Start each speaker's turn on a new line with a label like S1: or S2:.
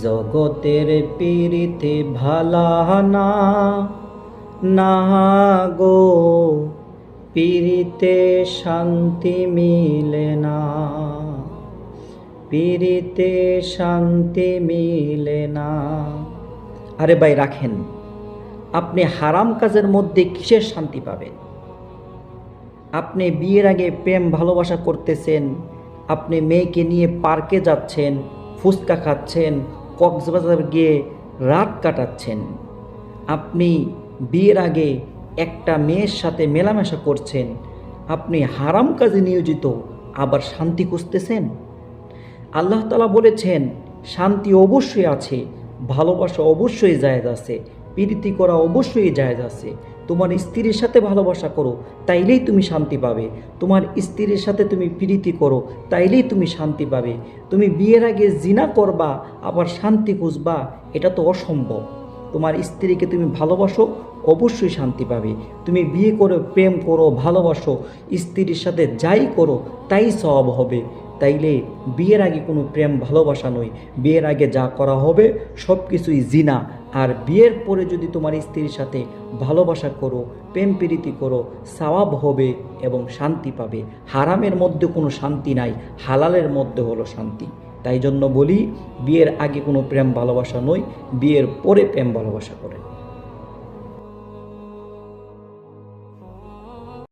S1: জগতের পীড়িতে ভালা না, না গো পীড়িতে শান্তি মিলে না, পীড়িতে শান্তি মিলে না। আরে ভাই রাখেন, আপনি হারাম কাজের মধ্যে কিসের শান্তি পাবেন? আপনি বিয়ের আগে প্রেম ভালোবাসা করতেছেন, আপনি মেয়েকে নিয়ে পার্কে যাচ্ছেন, ফুচকা খাচ্ছেন, কক্সবাজার গিয়ে রাত কাটাচ্ছেন, আপনি বিয়ের আগে একটা মেয়ের সাথে মেলামেশা করছেন, আপনি হারাম কাজে নিয়োজিত, আবার শান্তি খুঁজতেছেন? আল্লাহ তাআলা বলেছেন শান্তি অবশ্যই আছে, ভালোবাসা অবশ্যই জায়েজ আছে, প্রীতি করা অবশ্যই জায়েজ আছে। তোমার স্ত্রীর সাথে ভালোবাসা করো, তাইলেই তুমি শান্তি পাবে। তোমার স্ত্রীর সাথে তুমি প্রীতি করো, তাইলেই তুমি শান্তি পাবে। তুমি বিয়ের আগে জিনা করবা আবার শান্তি খুঁজবা, এটা তো অসম্ভব। তোমার স্ত্রীকে তুমি ভালোবাসো, অবশ্যই শান্তি পাবে। তুমি বিয়ে করো, প্রেম করো, ভালোবাসো, স্ত্রীর সাথে যাই করো তাই সওয়াব হবে। তাইলে বিয়ের আগে কোনো প্রেম ভালোবাসা নয়, বিয়ের আগে যা করা হবে সব কিছুই জিনা। আর বিয়ের পরে যদি তোমার স্ত্রীর সাথে ভালোবাসা করো, প্রেম প্রীতি করো, সওয়াব হবে এবং শান্তি পাবে। হারামের মধ্যে কোনো শান্তি নাই, হালালের মধ্যে হলো শান্তি। তাই জন্য বলি, বিয়ের আগে কোনো প্রেম ভালোবাসা নয়, বিয়ের পরে প্রেম ভালোবাসা করে।